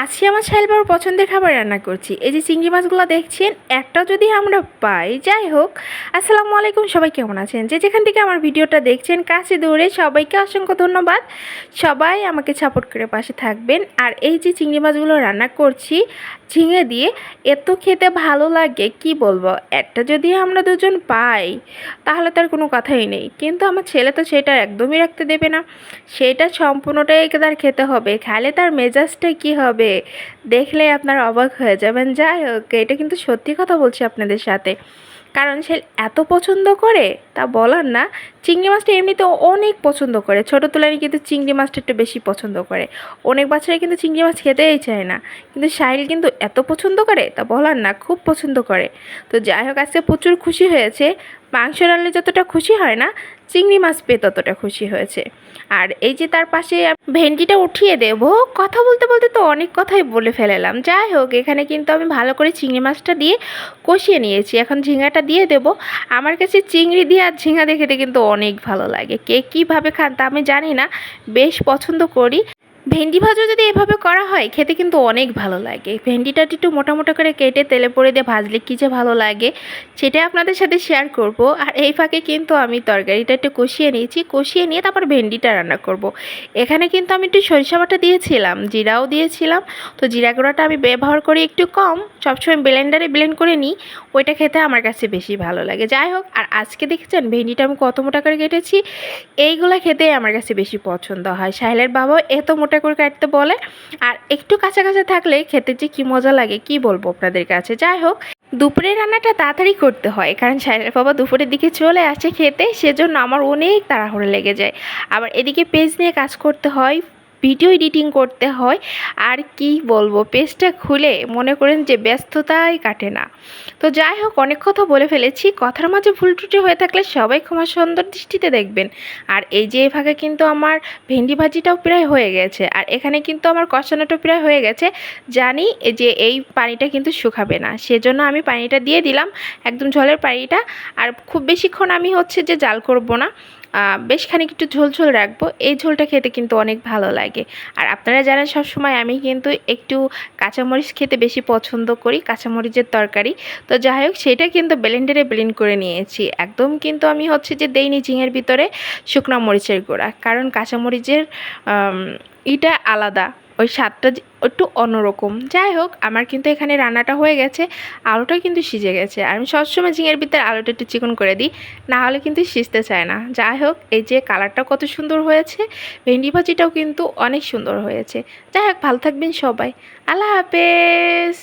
আজকে আমার ছেলে বড় পছন্দের খাবার রান্না করছি। এই যে চিংড়ি মাছগুলো দেখছেন, একটাও যদি আমরা পাই, যাই হোক। আসসালামু আলাইকুম, সবাই কেমন আছেন? যে যেখান থেকে আমার ভিডিওটা দেখছেন, কাছে দূরে সবাইকে অসংখ্য ধন্যবাদ। সবাই আমাকে সাপোর্ট করে পাশে থাকবেন। আর এই যে চিংড়ি মাছগুলো রান্না করছি ঝিঙে দিয়ে, এত খেতে ভালো লাগে কি বলবো। একটা যদি আমরা দুজন পাই তাহলে তার কোনো কথাই নেই, কিন্তু আমার ছেলে তো সেটা একদমই রাখতে দেবে না। সেটা সম্পূর্ণটাই তার খেতে হবে, খাইলে তার মেজাজটা কি হবে দেখলে আপনারা অবাক হয়ে যাবেন। যাই হোক, এটা কিন্তু সত্যি কথা বলছি আপনাদের সাথে, কারণ সে এত পছন্দ করে তা বলার না। চিংড়ি মাছটা এমনিতে অনেক পছন্দ করে, ছোটো তুলনায় কিন্তু চিংড়ি মাছটা একটু বেশি পছন্দ করে। অনেক বাচ্চারা কিন্তু চিংড়ি মাছ খেতেই চায় না, কিন্তু সাহিল কিন্তু এত পছন্দ করে তা বলার না, খুব পছন্দ করে। তো যাই হোক, আজকে প্রচুর খুশি হয়েছে। মাংস রান্নালে যতটা খুশি হয় না, চিংড়ি মাছ পেয়ে ততটা খুশি হয়েছে। আর এই যে তার পাশে ভেন্ডিটা উঠিয়ে দেব। কথা বলতে বলতে তো অনেক কথাই বলে ফেলেলাম। যাই হোক, এখানে কিন্তু আমি ভালো করে চিংড়ি মাছটা দিয়ে কষিয়ে নিয়েছি, এখন ঝিঙাটা দিয়ে দেব। আমার কাছে চিংড়ি দিয়ে আর ঝিঙা দিয়ে খেতে কিন্তু অনেক ভালো লাগে। কে কীভাবে খান তা আমি জানি না, বেশ পছন্দ করি। ভেন্ডি ভাজা যদি এভাবে করা হয় খেতে কিন্তু অনেক ভালো লাগে। ভেন্ডিটা একটু মোটা মোটা করে কেটে তেলে পড়ে দিয়ে ভাজলে কী যে ভালো লাগে, সেটা আপনাদের সাথে শেয়ার করব। আর এই ফাঁকে কিন্তু আমি তরকারিটা একটু কষিয়ে নিয়েছি, কষিয়ে নিয়ে তারপর ভেন্ডিটা রান্না করব। এখানে কিন্তু আমি একটু সরিষা বাটা দিয়েছিলাম, জিরাও দিয়েছিলাম। তো জিরা গুঁড়াটা আমি ব্যবহার করি একটু কম, সবসময় ব্লেন্ডারে ব্লেন্ড করে নিই, ওইটা খেতে আমার কাছে বেশি ভালো লাগে। যাই হোক, আর আজকে দেখেছেন ভেন্ডিটা আমি কত মোটা করে কেটেছি। এইগুলো খেতে আমার কাছে বেশি পছন্দ হয়। সাহেলের বাবাও এত মোটা করে কাটতে বলে, আর একটু কাঁচা কাঁচা থাকলে খেতে যে কী মজা লাগে কি বলবো আপনাদের কাছে। যাই হোক, দুপুরের রান্নাটা তাড়াতাড়ি করতে হয়, কারণ সাহেলের বাবা দুপুরের দিকে চলে আসে খেতে, সেজন্য আমার অনেক তাড়াহুড়ো লেগে যায়। আবার এদিকে পেজ নিয়ে কাজ করতে হয়, ভিডিও এডিটিং করতে হয়। আর কি বলবো, পেজটা খুলে মনে করেন যে ব্যস্ততাই কাটে না। তো যাই হোক, অনেক কথা বলে ফেলেছি, কথার মাঝে ভুল ত্রুটি হয়ে থাকলে সবাই ক্ষমা সুন্দর দৃষ্টিতে দেখবেন। আর এই যে এভাবে কিন্তু আমার ভেন্ডি ভাজিটাও প্রায় হয়ে গেছে, আর এখানে কিন্তু আমার কষানোটা প্রায় হয়ে গেছে। জানি যে এই পানিটা কিন্তু শুকাবে না, সেজন্য আমি পানিটা দিয়ে দিলাম, একদম ঝোলের পানিটা। আর খুব বেশিক্ষণ আমি যে জাল করব না, বেশ খানিক একটু ঝোল ঝোল রাখবো। এই ঝোলটা খেতে কিন্তু অনেক ভালো লাগে। আর আপনারা জানেন সবসময় আমি কিন্তু একটু কাঁচামরিচ খেতে বেশি পছন্দ করি, কাঁচামরিচের তরকারি। তো যাই হোক, সেটা কিন্তু ব্লেন্ডারে ব্লেন্ড করে নিয়েছি, একদম কিন্তু আমি যে দেইনি ঝিঙের ভিতরে শুকনো মরিচের গুঁড়া, কারণ কাঁচামরিচের এটা আলাদা, ওই স্বাদটা একটু অন্যরকম। যাই হোক, আমার কিন্তু এখানে রান্নাটা হয়ে গেছে, আলুটা কিন্তু সিজে গেছে। আর আমি সবসময় ঝিঙের ভিতরে আলুটা একটু চিকন করে দিই, না হলে কিন্তু সিজতে চায় না। যাই হোক, এই যে কালারটা কত সুন্দর হয়েছে, ভেন্ডি ভাজিটাও কিন্তু অনেক সুন্দর হয়েছে। যাই হোক, ভালো থাকবেন সবাই, আল্লাহ হাফেজ।